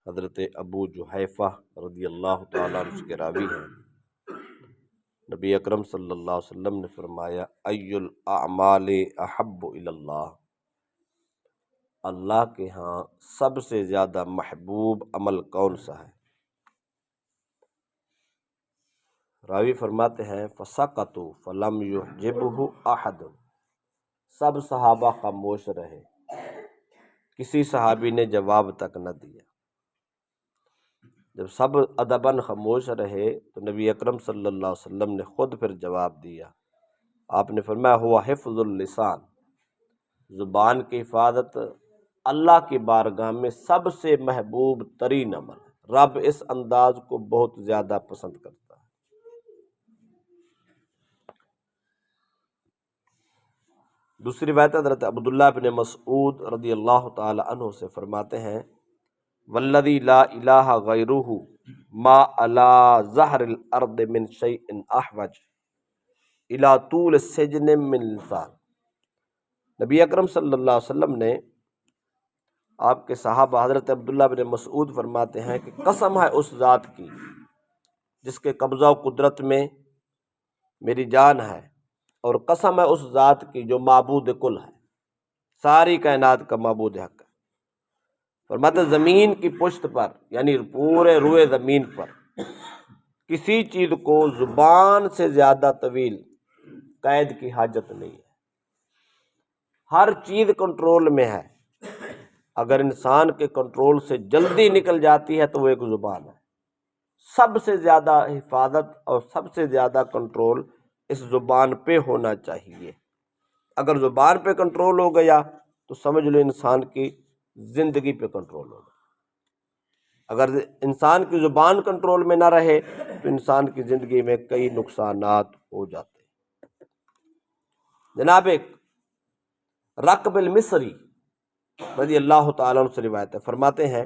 حضرت ابو جحیفہ رضی اللہ تعالیٰ عنہ کے راوی ہیں، نبی اکرم صلی اللہ علیہ وسلم نے فرمایا ای الاعمال احب الی اللہ، اللہ کے ہاں سب سے زیادہ محبوب عمل کون سا ہے؟ راوی فرماتے ہیں فسکتوا فلم یعجبہ احد، سب صحابہ خاموش رہے، کسی صحابی نے جواب تک نہ دیا۔ جب سب ادباً خاموش رہے تو نبی اکرم صلی اللہ علیہ وسلم نے خود پھر جواب دیا۔ آپ نے فرمایا ہوا حفظ اللسان، زبان کی حفاظت اللہ کی بارگاہ میں سب سے محبوب ترین عمل ہے، رب اس انداز کو بہت زیادہ پسند کرتا ہے۔ دوسری روایت حضرت عبداللہ بن مسعود رضی اللہ تعالی عنہ سے فرماتے ہیں والذی لا الہ غیرہ ما علی ظہر الارض من شیء احوج الی طول السجن من لسان۔ نبی اکرم صلی اللہ علیہ وسلم نے آپ کے صحابہ حضرت عبداللہ بن مسعود فرماتے ہیں کہ قسم ہے اس ذات کی جس کے قبضہ و قدرت میں میری جان ہے، اور قسم ہے اس ذات کی جو معبود کل ہے، ساری کائنات کا معبود حق ہے۔ فرماتے زمین کی پشت پر یعنی پورے روئے زمین پر کسی چیز کو زبان سے زیادہ طویل قید کی حاجت نہیں ہے، ہر چیز کنٹرول میں ہے، اگر انسان کے کنٹرول سے جلدی نکل جاتی ہے تو وہ ایک زبان ہے۔ سب سے زیادہ حفاظت اور سب سے زیادہ کنٹرول اس زبان پہ ہونا چاہیے۔ اگر زبان پہ کنٹرول ہو گیا تو سمجھ لو انسان کی زندگی پہ کنٹرول ہوگا۔ اگر انسان کی زبان کنٹرول میں نہ رہے تو انسان کی زندگی میں کئی نقصانات ہو جاتے ہیں۔ جناب ایک رقب المصری رضی اللہ تعالیٰ عنہ سے روایت ہے، فرماتے ہیں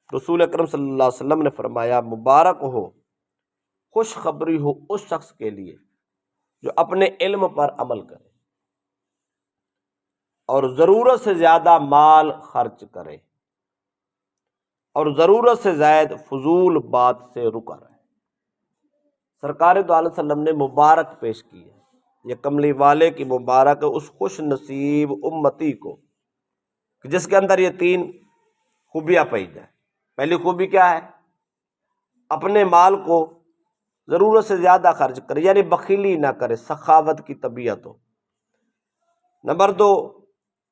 رسول اکرم صلی اللہ علیہ وسلم نے فرمایا مبارک ہو، خوشخبری ہو اس شخص کے لیے جو اپنے علم پر عمل کرے اور ضرورت سے زیادہ مال خرچ کرے اور ضرورت سے زائد فضول بات سے رکا رہے۔ سرکار دو علیہ وسلم نے مبارک پیش کی ہے، یہ کملی والے کی مبارک ہے اس خوش نصیب امتی کو جس کے اندر یہ تین خوبیاں پائی جائیں۔ پہلی خوبی کیا ہے؟ اپنے مال کو ضرورت سے زیادہ خرچ کرے، یعنی بخیلی نہ کرے، سخاوت کی طبیعت ہو۔ نمبر دو،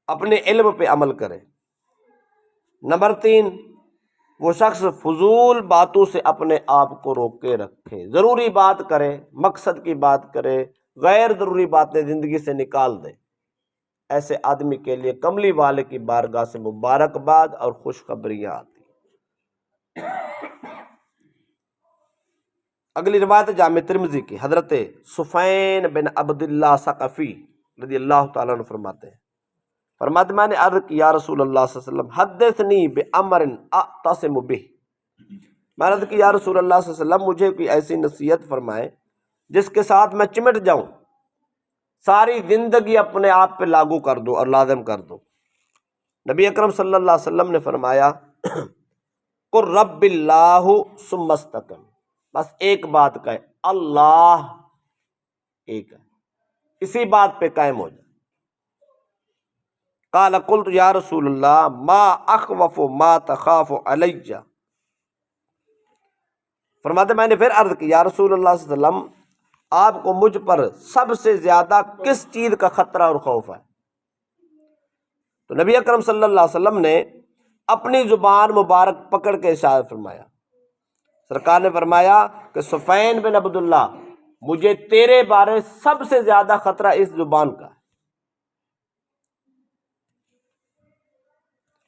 اپنے علم پہ عمل کرے۔ نمبر تین، وہ شخص فضول باتوں سے اپنے آپ کو روک کے رکھے، ضروری بات کرے، مقصد کی بات کرے، غیر ضروری باتیں زندگی سے نکال دے۔ ایسے آدمی کے لیے کملی والے کی بارگاہ سے مبارکباد اور خوشخبریاں آتی۔ اگلی روایت جامع ترمذی کی، حضرت سفین بن عبداللہ ثقفی رضی اللہ تعالیٰ عنہ فرماتے ہیں، میں نے عرض کی یا رسول اللہ صلی اللہ علیہ وسلم حدثنی بامر اعتصم بہ، میں نے عرض کی یا رسول اللہ صلی اللہ علیہ وسلم مجھے کوئی ایسی نصیحت فرمائے جس کے ساتھ میں چمٹ جاؤں، ساری زندگی اپنے آپ پہ لاگو کر دو اور لازم کر دو۔ نبی اکرم صلی اللہ علیہ وسلم نے فرمایا قل رب اللہ ثم استقم، بس ایک بات کہے اللہ ایک ہے، اسی بات پہ قائم ہو جائے۔ قال قلت یا رسول اللہ ما اخوف ما تخاف علی، فرماتے میں نے پھر عرض کی یا رسول اللہ صلی اللہ علیہ وسلم آپ کو مجھ پر سب سے زیادہ کس چیز کا خطرہ اور خوف ہے؟ تو نبی اکرم صلی اللہ علیہ وسلم نے اپنی زبان مبارک پکڑ کے ارشاد فرمایا، سرکار نے فرمایا کہ سفین بن عبداللہ مجھے تیرے بارے میں سب سے زیادہ خطرہ اس زبان کا ہے،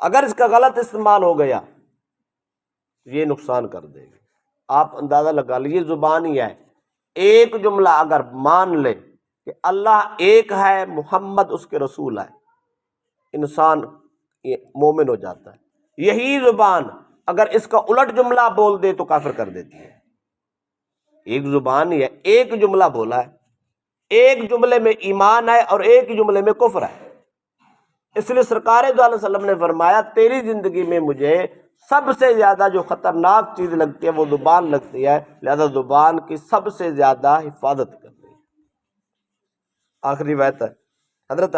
اگر اس کا غلط استعمال ہو گیا یہ نقصان کر دے گی۔ آپ اندازہ لگا لیجیے زبان ہی ہے، ایک جملہ اگر مان لے کہ اللہ ایک ہے، محمد اس کے رسول ہے، انسان مومن ہو جاتا ہے۔ یہی زبان اگر اس کا الٹ جملہ بول دے تو کافر کر دیتی ہے۔ ایک زبان ہی ہے، ایک جملہ بولا ہے، ایک جملے میں ایمان ہے اور ایک جملے میں کفر ہے۔ اس لیے سرکار دو علیہ وسلم نے فرمایا تیری زندگی میں مجھے سب سے زیادہ جو خطرناک چیز لگتی ہے وہ زبان لگتی ہے، لہذا زبان کی سب سے زیادہ حفاظت کرنی ہے۔ آخری روایت ہے، حضرت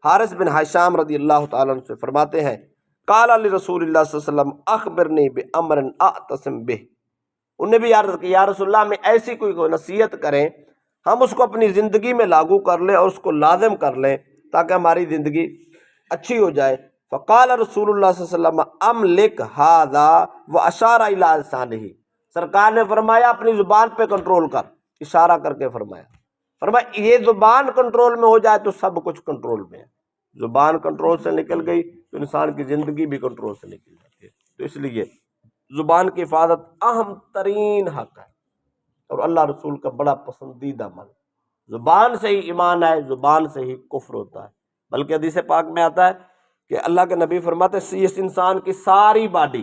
حارث بن ہشام رضی اللہ تعالیٰ عنہ سے فرماتے ہیں، قال علی رسول اللہ صلی اللہ علیہ وسلم اخبرنی بامر اعتصم بہ، انہوں نے بھی عرض کی یا رسول اللہ میں ایسی کوئی نصیحت کریں ہم اس کو اپنی زندگی میں لاگو کر لیں اور اس کو لازم کر لیں تاکہ ہماری زندگی اچھی ہو جائے۔ فقال رسول اللہ صلی اللہ علیہ وسلم املک ھذا واشار الی لسانہ، سرکار نے فرمایا اپنی زبان پہ کنٹرول کر، اشارہ کر کے فرمایا یہ زبان کنٹرول میں ہو جائے تو سب کچھ کنٹرول میں ہے۔ زبان کنٹرول سے نکل گئی تو انسان کی زندگی بھی کنٹرول سے نکل جاتی ہے۔ تو اس لیے زبان کی حفاظت اہم ترین حق ہے اور اللہ رسول کا بڑا پسندیدہ عمل۔ زبان سے ہی ایمان ہے، زبان سے ہی کفر ہوتا ہے، بلکہ حدیث پاک میں آتا ہے کہ اللہ کے نبی فرماتے ہیں اس انسان کی ساری باڈی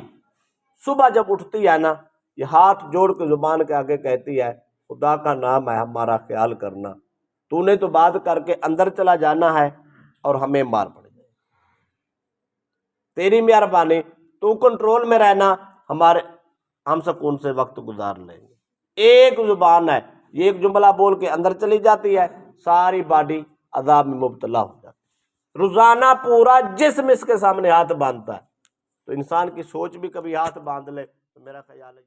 صبح جب اٹھتی ہے نا، یہ ہاتھ جوڑ کے زبان کے آگے کہتی ہے خدا کا نام ہے ہمارا خیال کرنا، تو نے تو بات کر کے اندر چلا جانا ہے اور ہمیں مار پڑ جائے، تیری مہربانی تو کنٹرول میں رہنا، ہم سکون سے وقت گزار لیں گے۔ ایک زبان ہے، یہ ایک جملہ بول کے اندر چلی جاتی ہے، ساری باڈی عذاب میں مبتلا ہو جاتی ہے۔ روزانہ پورا جسم اس کے سامنے ہاتھ باندھتا ہے، تو انسان کی سوچ بھی کبھی ہاتھ باندھ لے تو میرا خیال ہے